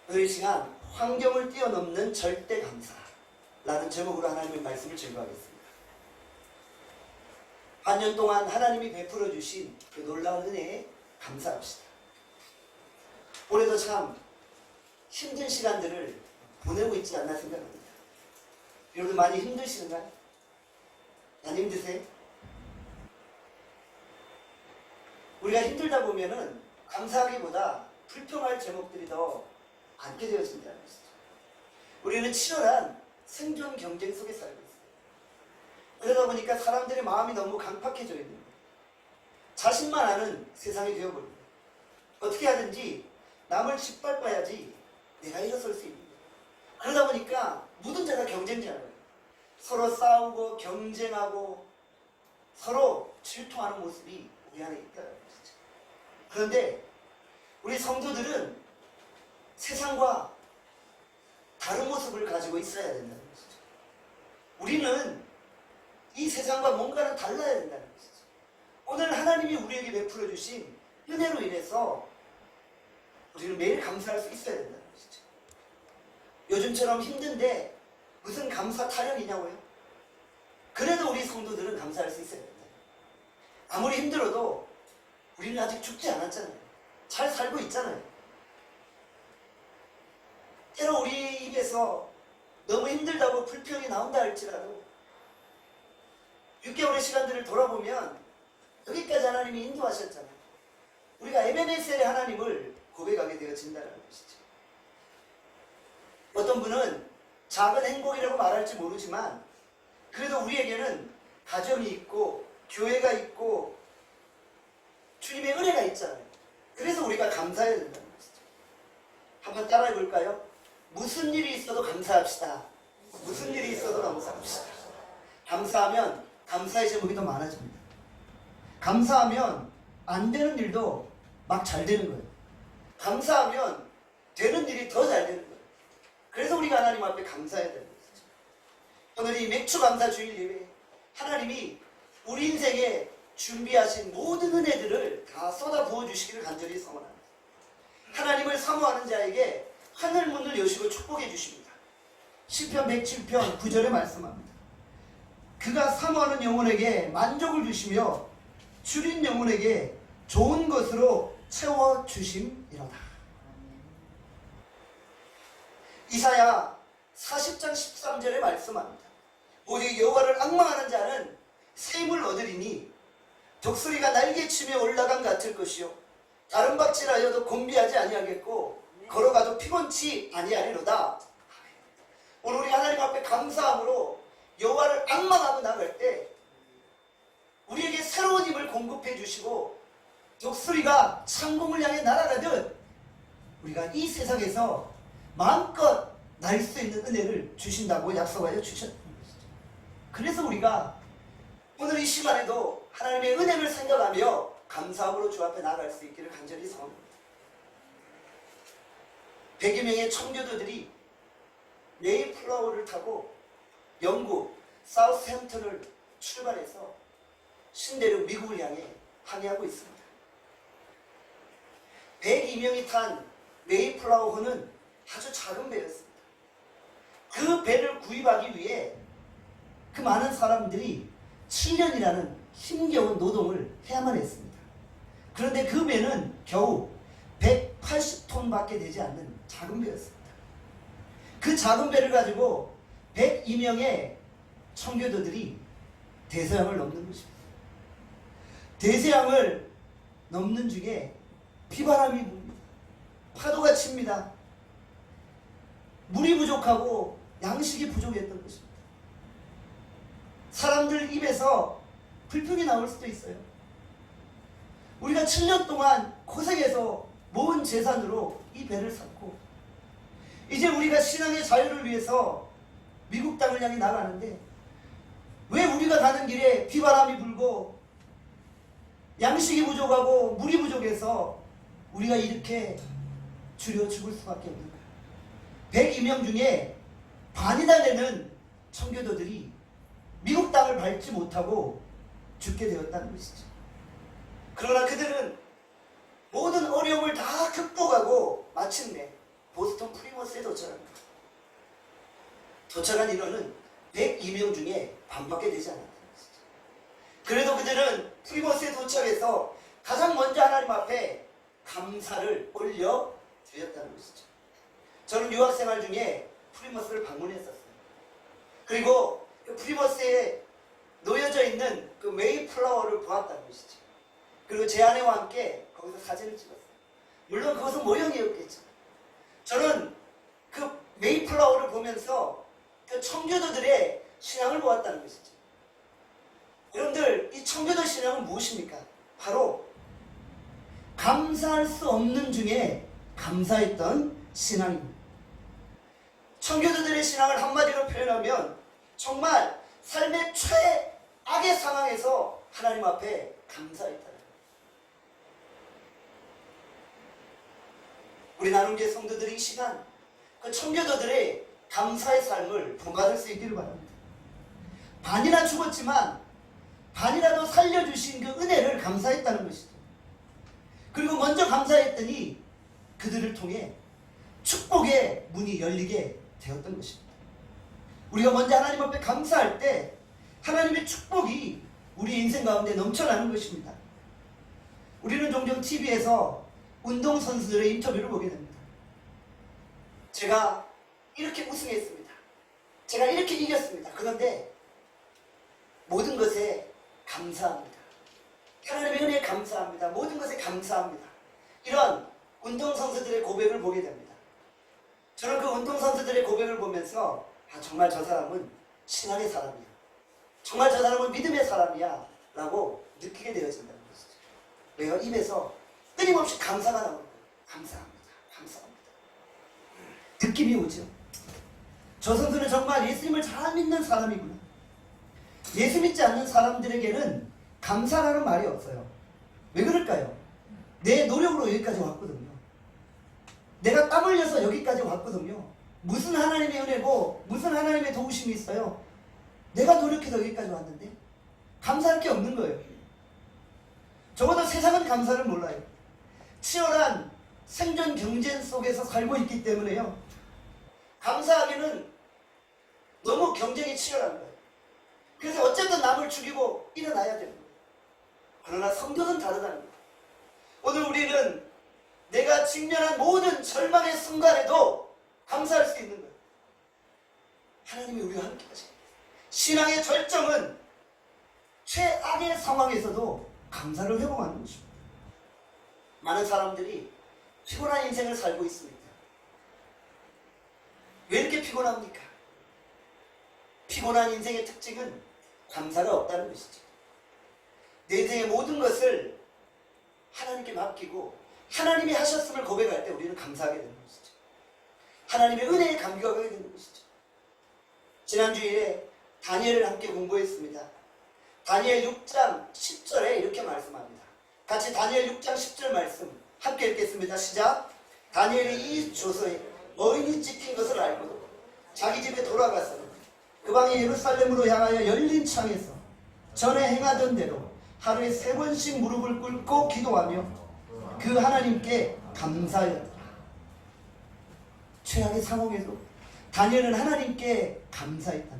오늘 이 시간 환경을 뛰어넘는 절대 감사라는 제목으로 하나님의 말씀을 증거하겠습니다. 반년 동안 하나님이 베풀어 주신 그 놀라운 은혜에 감사합시다. 올해도 참 힘든 시간들을 보내고 있지 않나 생각합니다. 여러분 많이 힘드시는가요? 안 힘드세요? 우리가 힘들다 보면은 감사하기보다 불평할 제목들이 더 많게 되었습니다는 것이죠. 우리는 치열한 생존 경쟁 속에 살고 있어요. 그러다 보니까 사람들의 마음이 너무 강팍해져 있는 거예요. 자신만 아는 세상이 되어버립니다. 어떻게 하든지 남을 짓밟아야지 내가 일어설 수 있는 거예요. 그러다 보니까 모든 자가 경쟁자예요. 서로 싸우고 경쟁하고 서로 질투하는 모습이 우리 안에 있다는 것이죠. 그런데 우리 성도들은 세상과 다른 모습을 가지고 있어야 된다는 것이죠. 우리는 이 세상과 뭔가는 달라야 된다는 것이죠. 오늘 하나님이 우리에게 베풀어 주신 은혜로 인해서 우리는 매일 감사할 수 있어야 된다는 것이죠. 요즘처럼 힘든데 무슨 감사 타령이냐고요? 그래도 우리 성도들은 감사할 수 있어야 된다. 아무리 힘들어도 우리는 아직 죽지 않았잖아요. 잘 살고 있잖아요. 때로 우리 입에서 너무 힘들다고 불평이 나온다 할지라도 6개월의 시간들을 돌아보면 여기까지 하나님이 인도하셨잖아요. 우리가 에베네셀의 하나님을 고백하게 되어진다는 것이죠. 어떤 분은 작은 행복이라고 말할지 모르지만 그래도 우리에게는 가정이 있고 교회가 있고 주님의 은혜가 있잖아요. 그래서 우리가 감사해야 된다는 것이죠. 한번 따라해 볼까요? 무슨 일이 있어도 감사합시다. 무슨 일이 있어도 감사합시다. 감사하면 감사의 제목이 더 많아집니다. 감사하면 안 되는 일도 막 잘 되는 거예요. 감사하면 되는 일이 더 잘 되는 거예요. 그래서 우리가 하나님 앞에 감사해야 되는 거죠. 오늘 이 맥주 감사 주일 예배 하나님이 우리 인생에 준비하신 모든 은혜들을 다 쏟아 부어주시기를 간절히 소원합니다. 하나님을 사모하는 자에게 하늘 문을 여시고 축복해 주십니다. 시편 107편 9절에 말씀합니다. 그가 사모하는 영혼에게 만족을 주시며 줄인 영혼에게 좋은 것으로 채워주심이로다. 이사야 40장 13절에 말씀합니다. 오직 여호와를 앙망하는 자는 샘을 얻으리니 독수리가 날개치며 올라간 같을 것이요 다른 박질하여도 곤비하지 아니하겠고 걸어가도 피곤치 아니하리로다. 오늘 우리 하나님 앞에 감사함으로 여호와를 앙망하고 나갈 때 우리에게 새로운 힘을 공급해 주시고 독수리가 창공을 향해 날아가듯 우리가 이 세상에서 마음껏 날 수 있는 은혜를 주신다고 약속하여 주셨던 것이죠. 그래서 우리가 오늘 이 시간에도 하나님의 은혜를 생각하며 감사함으로 주 앞에 나아갈 수 있기를 간절히 소원합니다. 100여 명의 청교도들이 메이플라워를 타고 영국 사우스햄튼을 출발해서 신대륙 미국을 향해 항해하고 있습니다. 102명이 탄 메이플라워호는 아주 작은 배였습니다. 그 배를 구입하기 위해 그 많은 사람들이 7년이라는 힘겨운 노동을 해야만 했습니다. 그런데 그 배는 겨우 180톤밖에 되지 않는 작은 배였습니다. 그 작은 배를 가지고 102명의 청교도들이 대서양을 넘는 것입니다. 대서양을 넘는 중에 비바람이 붑니다. 파도가 칩니다. 물이 부족하고 양식이 부족했던 것입니다. 사람들 입에서 불평이 나올 수도 있어요. 우리가 7년 동안 고생해서 모은 재산으로 이 배를 샀고 이제 우리가 신앙의 자유를 위해서 미국 땅을 향해 나가는데 왜 우리가 가는 길에 비바람이 불고 양식이 부족하고 물이 부족해서 우리가 이렇게 줄여 죽을 수밖에 없는 거예요. 102명 중에 반이나 되는 청교도들이 미국 땅을 밟지 못하고 죽게 되었다는 것이죠. 그러나 그들은 모든 어려움을 다 극복하고 마침내 보스턴 프리머스에 도착합니다. 도착한 인원은 102명 중에 반밖에 되지 않았다는 것이죠. 그래도 그들은 프리머스에 도착해서 가장 먼저 하나님 앞에 감사를 올려드렸다는 것이죠. 저는 유학생활 중에 프리머스를 방문했었어요. 그리고 그 프리머스에 놓여져 있는 그 메이플라워를 보았다는 것이죠. 그리고 제 아내와 함께 거기서 사진을 찍었어요. 물론 그것은 모형이었겠죠. 저는 그 메이플라워를 보면서 그 청교도들의 신앙을 보았다는 것이죠. 여러분들, 이 청교도 신앙은 무엇입니까? 바로 감사할 수 없는 중에 감사했던 신앙입니다. 청교도들의 신앙을 한마디로 표현하면 정말 삶의 최악의 상황에서 하나님 앞에 감사했다. 우리 나눔교회 성도들이 이 시간 그 청교도들의 감사의 삶을 본받을 수 있기를 바랍니다. 반이나 죽었지만 반이라도 살려주신 그 은혜를 감사했다는 것이죠. 그리고 먼저 감사했더니 그들을 통해 축복의 문이 열리게 되었던 것입니다. 우리가 먼저 하나님 앞에 감사할 때 하나님의 축복이 우리 인생 가운데 넘쳐나는 것입니다. 우리는 종종 TV에서 운동선수들의 인터뷰를 보게 됩니다. 제가 이렇게 우승했습니다. 제가 이렇게 이겼습니다. 그런데 모든 것에 감사합니다. 하나님의 은혜에 감사합니다. 모든 것에 감사합니다. 이런 운동선수들의 고백을 보게 됩니다. 저는 그 운동선수들의 고백을 보면서 정말 저 사람은 신앙의 사람이야. 정말 저 사람은 믿음의 사람이야 라고 느끼게 되어진다는 것이죠. 왜요? 입에서 끊임없이 감사가 나오는 거예요. 감사합니다. 감사합니다. 느낌이 오죠. 저 선수는 정말 예수님을 잘 믿는 사람이구나. 예수 믿지 않는 사람들에게는 감사라는 말이 없어요. 왜 그럴까요? 내 노력으로 여기까지 왔거든요. 내가 땀 흘려서 여기까지 왔거든요. 무슨 하나님의 은혜고 무슨 하나님의 도우심이 있어요? 내가 노력해서 여기까지 왔는데 감사할 게 없는 거예요. 적어도 세상은 감사를 몰라요. 치열한 생존 경쟁 속에서 살고 있기 때문에요. 감사하기는 너무 경쟁이 치열한 거예요. 그래서 어쨌든 남을 죽이고 일어나야 되는 거예요. 그러나 성도는 다르다는 거예요. 오늘 우리는 내가 직면한 모든 절망의 순간에도 감사할 수 있는 거예요. 하나님이 우리와 함께 하십니다. 신앙의 절정은 최악의 상황에서도 감사를 회복하는 것입니다. 많은 사람들이 피곤한 인생을 살고 있습니다. 왜 이렇게 피곤합니까? 피곤한 인생의 특징은 감사가 없다는 것이죠. 내 인생의 모든 것을 하나님께 맡기고 하나님이 하셨음을 고백할 때 우리는 감사하게 되는 것이죠. 하나님의 은혜에 감격하게 되는 것이죠. 지난주에 다니엘을 함께 공부했습니다. 다니엘 6장 10절에 이렇게 말씀합니다. 같이 다니엘 6장 10절 말씀 함께 읽겠습니다. 시작. 다니엘이 이 조서에 어인이 찍힌 것을 알고 자기 집에 돌아가서 그 방에 예루살렘으로 향하여 열린 창에서 전에 행하던 대로 하루에 3번씩 무릎을 꿇고 기도하며 그 하나님께 감사하였다. 최악의 상황에도 다니엘은 하나님께 감사했다.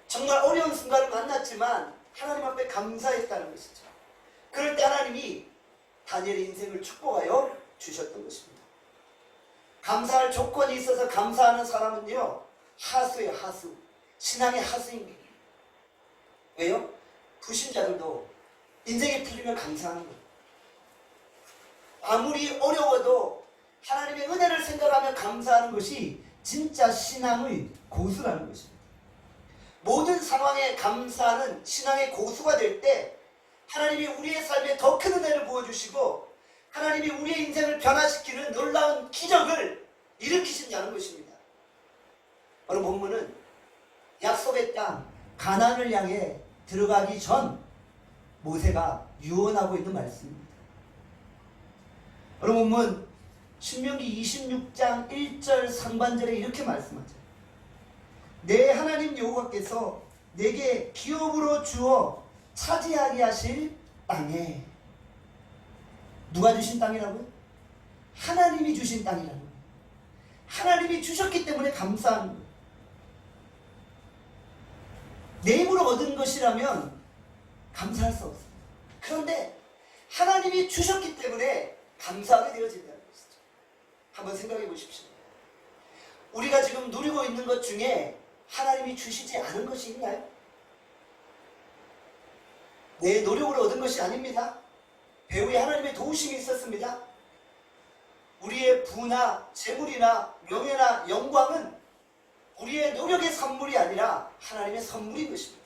정말 어려운 순간을 만났지만 하나님 앞에 감사했다는 것이죠. 그럴 때 하나님이 다니엘의 인생을 축복하여 주셨던 것입니다. 감사할 조건이 있어서 감사하는 사람은요, 하수예요. 하수. 신앙의 하수입니다. 왜요? 불신자들도 인생이 풀리면 감사하는 거예요. 아무리 어려워도 하나님의 은혜를 생각하며 감사하는 것이 진짜 신앙의 고수라는 것입니다. 모든 상황에 감사하는 신앙의 고수가 될 때 하나님이 우리의 삶에 더 큰 은혜를 부어주시고 하나님이 우리의 인생을 변화시키는 놀라운 기적을 일으키신다는 것입니다. 오늘 본문은 약속의 땅 가나안을 향해 들어가기 전 모세가 유언하고 있는 말씀입니다. 오늘 본문 신명기 26장 1절 상반절에 이렇게 말씀하죠. 내 하나님 여호와께서 내게 기업으로 주어 차지하게 하실 땅에. 누가 주신 땅이라고요? 하나님이 주신 땅이라는 거예요. 하나님이 주셨기 때문에 감사하는 거예요. 내 힘으로 얻은 것이라면 감사할 수 없습니다. 그런데 하나님이 주셨기 때문에 감사하게 되어진다는 것이죠. 한번 생각해 보십시오. 우리가 지금 누리고 있는 것 중에 하나님이 주시지 않은 것이 있나요? 내 노력으로 얻은 것이 아닙니다. 배후에 하나님의 도우심이 있었습니다. 우리의 부나 재물이나 명예나 영광은 우리의 노력의 선물이 아니라 하나님의 선물인 것입니다.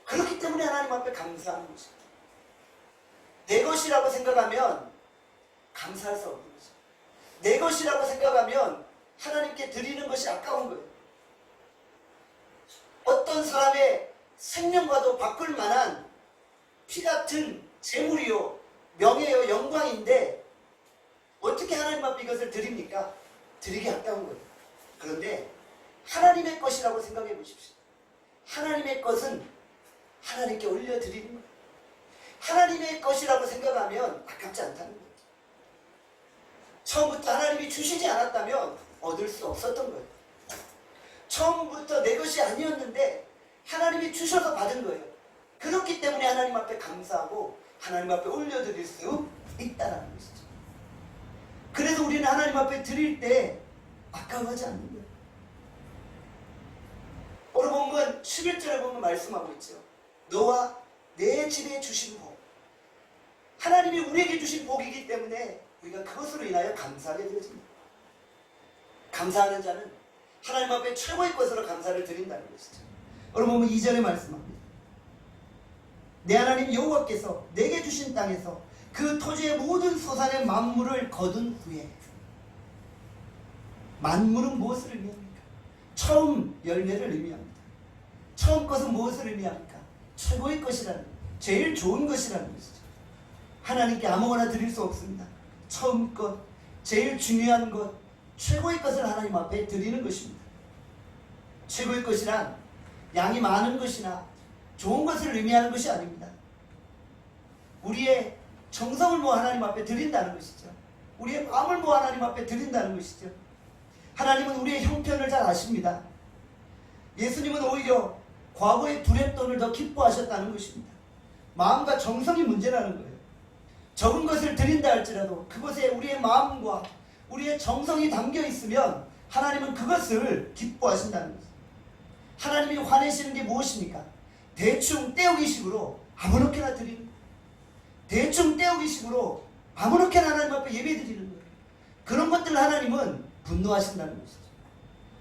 그렇기 때문에 하나님 앞에 감사하는 것입니다. 내 것이라고 생각하면 감사할 수 없는 거죠. 내 것이라고 생각하면 하나님께 드리는 것이 아까운 거예요. 어떤 사람의 생명과도 바꿀 만한 피 같은 재물이요, 명예요, 영광인데 어떻게 하나님 앞에 이것을 드립니까? 드리기 아까운 거예요. 그런데 하나님의 것이라고 생각해 보십시오. 하나님의 것은 하나님께 올려드리는 거예요. 하나님의 것이라고 생각하면 아깝지 않다는 거예요. 처음부터 하나님이 주시지 않았다면 얻을 수 없었던 거예요. 처음부터 내 것이 아니었는데 하나님이 주셔서 받은 거예요. 그렇기 때문에 하나님 앞에 감사하고 하나님 앞에 올려드릴 수 있다는 것이죠. 그래서 우리는 하나님 앞에 드릴 때 아까워하지 않는 거예요. 오늘 본문 11절에 보면 말씀하고 있죠. 너와 내 집에 주신 복. 하나님이 우리에게 주신 복이기 때문에 우리가 그것으로 인하여 감사하게 되어집니다. 감사하는 자는 하나님 앞에 최고의 것으로 감사를 드린다는 것이죠. 오늘 보면 2절에 말씀합니다. 내 하나님 여호와께서 내게 주신 땅에서 그 토지의 모든 소산의 만물을 거둔 후에. 만물은 무엇을 의미합니까? 처음 열매를 의미합니다. 처음 것은 무엇을 의미합니까? 최고의 것이라는 거예요. 제일 좋은 것이라는 것이죠. 하나님께 아무거나 드릴 수 없습니다. 처음 것, 제일 중요한 것, 최고의 것을 하나님 앞에 드리는 것입니다. 최고의 것이란 양이 많은 것이나 좋은 것을 의미하는 것이 아닙니다. 우리의 정성을 모아 하나님 앞에 드린다는 것이죠. 우리의 마음을 모아 하나님 앞에 드린다는 것이죠. 하나님은 우리의 형편을 잘 아십니다. 예수님은 오히려 과거의 두렵돈을 더 기뻐하셨다는 것입니다. 마음과 정성이 문제라는 거예요. 적은 것을 드린다 할지라도 그것에 우리의 마음과 우리의 정성이 담겨 있으면 하나님은 그것을 기뻐하신다는 것입니다. 하나님이 화내시는 게 무엇입니까? 대충 때우기식으로 아무렇게나 드리는 거예요. 대충 때우기식으로 아무렇게나 하나님 앞에 예배 드리는 거예요. 그런 것들 하나님은 분노하신다는 것이죠.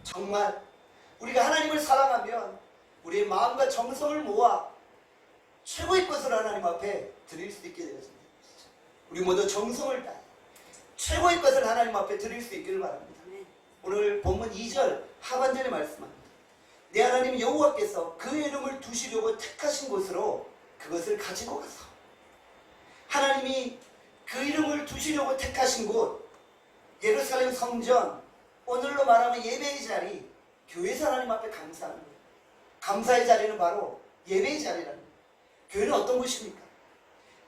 정말 우리가 하나님을 사랑하면 우리의 마음과 정성을 모아 최고의 것을 하나님 앞에 드릴 수 있게 되어집니다. 우리 모두 정성을 다해 최고의 것을 하나님 앞에 드릴 수 있기를 바랍니다. 오늘 본문 2절 하반절에 말씀합니다. 내 하나님 여호와께서 그 이름을 두시려고 택하신 곳으로 그것을 가지고 가서. 하나님이 그 이름을 두시려고 택하신 곳, 예루살렘 성전, 오늘로 말하면 예배의 자리, 교회에서 하나님 앞에 감사하는 거예요. 감사의 자리는 바로 예배의 자리라는 거예요. 교회는 어떤 곳입니까?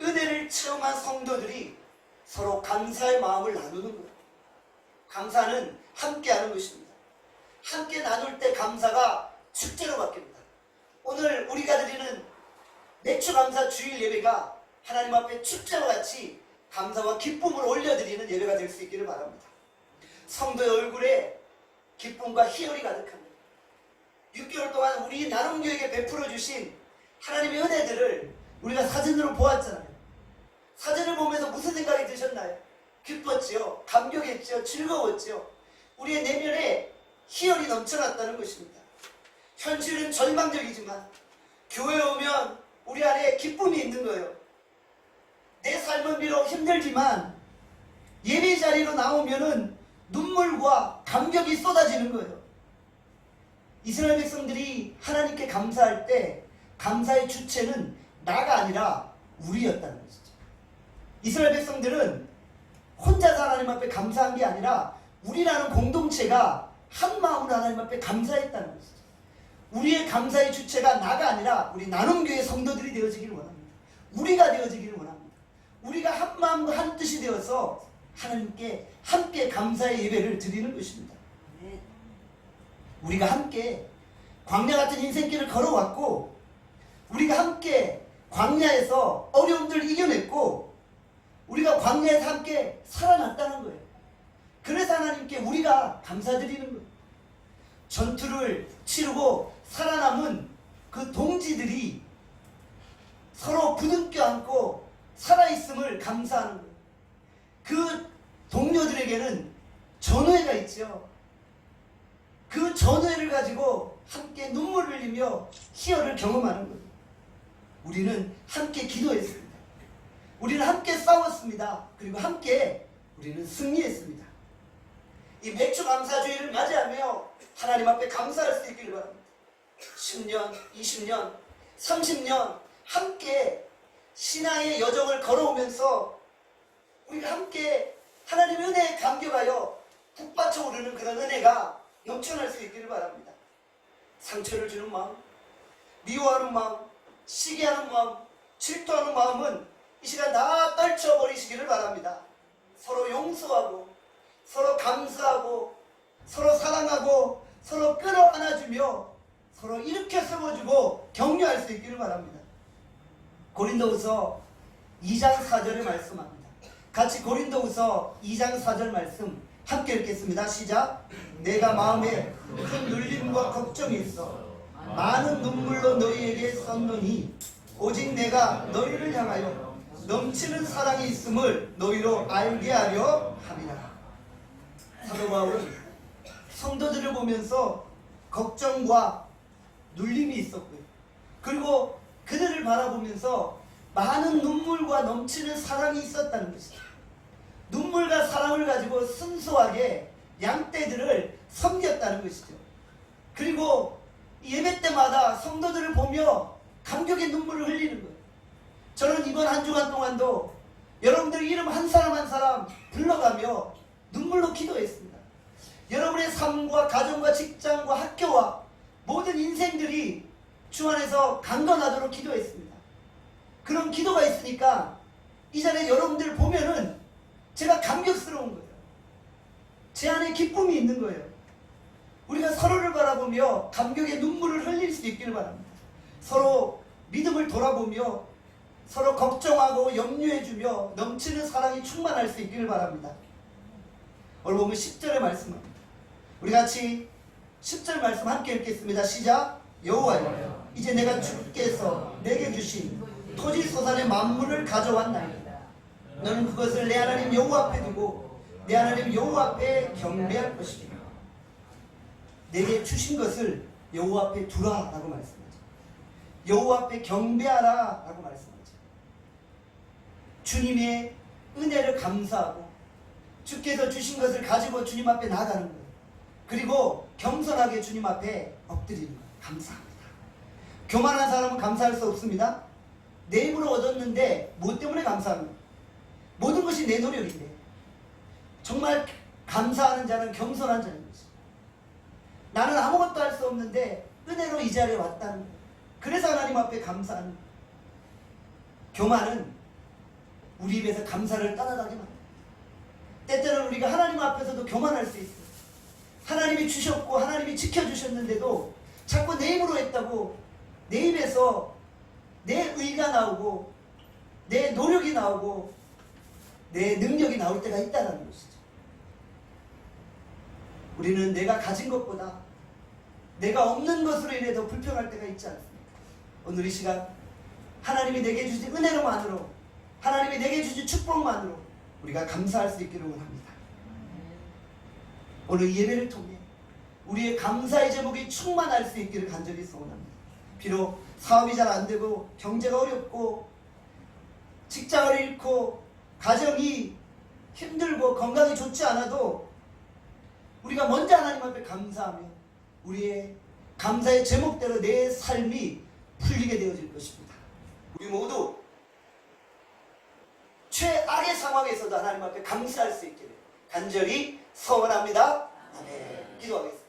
은혜를 체험한 성도들이 서로 감사의 마음을 나누는 거예요. 감사는 함께하는 것입니다. 함께 나눌 때 감사가 축제로 바뀝니다. 오늘 우리가 드리는 매추감사 주일 예배가 하나님 앞에 축제와 같이 감사와 기쁨을 올려드리는 예배가 될 수 있기를 바랍니다. 성도의 얼굴에 기쁨과 희열이 가득합니다. 6개월 동안 우리 나눔교회에 베풀어 주신 하나님의 은혜들을 우리가 사진으로 보았잖아요. 사진을 보면서 무슨 생각이 드셨나요? 기뻤지요? 감격했지요? 즐거웠지요? 우리의 내면에 희열이 넘쳐났다는 것입니다. 현실은 절망적이지만 교회에 오면 우리 안에 기쁨이 있는 거예요. 내 삶은 비록 힘들지만 예배 자리로 나오면은 눈물과 감격이 쏟아지는 거예요. 이스라엘 백성들이 하나님께 감사할 때 감사의 주체는 나가 아니라 우리였다는 것이죠. 이스라엘 백성들은 혼자서 하나님 앞에 감사한 게 아니라 우리라는 공동체가 한 마음으로 하나님 앞에 감사했다는 것이죠. 우리의 감사의 주체가 나가 아니라 우리 나눔교회 성도들이 되어지기를 원합니다. 우리가 되어지기를 원합니다. 우리가 한 마음과 한 뜻이 되어서 하나님께 함께 감사의 예배를 드리는 것입니다. 우리가 함께 광야 같은 인생길을 걸어왔고, 우리가 함께 광야에서 어려움들을 이겨냈고, 우리가 광야에서 함께 살아났다는 거예요. 그래서 하나님께 우리가 감사드리는 거예요. 전투를 치르고 살아남은 그 동지들이 서로 부둥켜 안고 살아있음을 감사하는 거예요. 그 동료들에게는 전우회가 있죠. 그 전우회를 가지고 함께 눈물을 흘리며 희열을 경험하는 거예요. 우리는 함께 기도했습니다. 우리는 함께 싸웠습니다. 그리고 함께 우리는 승리했습니다. 이 맥주 감사주의를 맞이하며 하나님 앞에 감사할 수 있기를 바랍니다. 10년, 20년, 30년 함께 신앙의 여정을 걸어오면서 우리가 함께 하나님의 은혜에 감격하여 북받쳐 오르는 그런 은혜가 넘쳐날 수 있기를 바랍니다. 상처를 주는 마음, 미워하는 마음, 시기하는 마음, 질투하는 마음은 이 시간 다 떨쳐버리시기를 바랍니다. 서로 용서하고, 서로 감사하고, 서로 사랑하고, 서로 끌어안아주며 서로 일으켜 세워주고 격려할 수 있기를 바랍니다. 고린도후서 2장 4절의 말씀합니다. 같이 고린도후서 2장 4절 말씀 함께 읽겠습니다. 시작. 내가 마음에 큰 눌림과 걱정이 있어 많은 눈물로 너희에게 썼노니 오직 내가 너희를 향하여 넘치는 사랑이 있음을 너희로 알게 하려 함이라. 사도 바울은 성도들을 보면서 걱정과 눌림이 있었고요. 그리고 그들을 바라보면서 많은 눈물과 넘치는 사랑이 있었다는 것이죠. 눈물과 사랑을 가지고 순수하게 양떼들을 섬겼다는 것이죠. 그리고 예배 때마다 성도들을 보며 감격의 눈물을 흘리는 거예요. 저는 이번 한 주간 동안도 여러분들 이름 한 사람 한 사람 불러가며 눈물로 기도했습니다. 여러분의 삶과 가정과 직장과 학교와 모든 인생들이 주 안에서 강건하도록 기도했습니다. 그런 기도가 있으니까 이 자리에 여러분들 보면은 제가 감격스러운 거예요. 제 안에 기쁨이 있는 거예요. 우리가 서로를 바라보며 감격의 눈물을 흘릴 수 있기를 바랍니다. 서로 믿음을 돌아보며 서로 걱정하고 염려해주며 넘치는 사랑이 충만할 수 있기를 바랍니다. 오늘 보면 10절의 말씀입니다. 우리 같이 10절 말씀 함께 읽겠습니다. 시작. 여호와여 이제 내가 주께서 내게 주신 토지 소산의 만물을 가져왔나이다. 너는 그것을 내 하나님 여호와 앞에 두고 내 하나님 여호와 앞에 경배할 것이며 내게 주신 것을 여호와 앞에 두라 라고 말씀하죠. 여호와 앞에 경배하라 라고 말씀하죠. 주님의 은혜를 감사하고 주께서 주신 것을 가지고 주님 앞에 나아가는 거예요. 그리고 겸손하게 주님 앞에 엎드리는 거예요. 감사합니다. 교만한 사람은 감사할 수 없습니다. 내 힘으로 얻었는데 무엇 때문에 감사합니까? 모든 것이 내 노력인데. 정말 감사하는 자는 겸손한 자인 것이죠. 나는 아무것도 할 수 없는데 은혜로 이 자리에 왔다는 거예요. 그래서 하나님 앞에 감사하는 거예요. 교만은 우리 입에서 감사를 떠나가게 만듭니다. 때때로는 우리가 하나님 앞에서도 교만할 수 있어요. 하나님이 주셨고 하나님이 지켜주셨는데도 자꾸 내 힘으로 했다고 내 입에서 내 의가 나오고 내 노력이 나오고 내 능력이 나올 때가 있다는 것이죠. 우리는 내가 가진 것보다 내가 없는 것으로 인해 더 불평할 때가 있지 않습니까? 오늘 이 시간 하나님이 내게 주신 은혜로만으로 하나님이 내게 주신 축복만으로 우리가 감사할 수 있기를 원합니다. 오늘 이 예배를 통해 우리의 감사의 제목이 충만할 수 있기를 간절히 소원합니다. 비록 사업이 잘 안되고 경제가 어렵고 직장을 잃고 가정이 힘들고 건강이 좋지 않아도 우리가 먼저 하나님 앞에 감사하며 우리의 감사의 제목대로 내 삶이 풀리게 되어질 것입니다. 우리 모두 최악의 상황에서도 하나님 앞에 감사할 수 있기를 간절히 소원합니다. 아멘. 기도하겠습니다.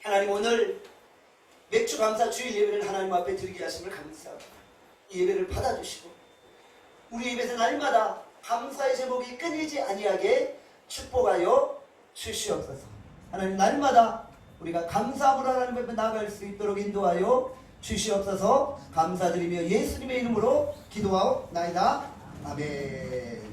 하나님, 오늘 맥주 감사 주일 예배를 하나님 앞에 드리게 하심을 감사합니다. 이 예배를 받아주시고 우리 입에서 날마다 감사의 제목이 끊이지 아니하게 축복하여 주시옵소서. 하나님, 날마다 우리가 감사함으로 하나님 앞에 나아갈 수 있도록 인도하여 주시옵소서. 감사드리며 예수님의 이름으로 기도하옵나이다. 아멘.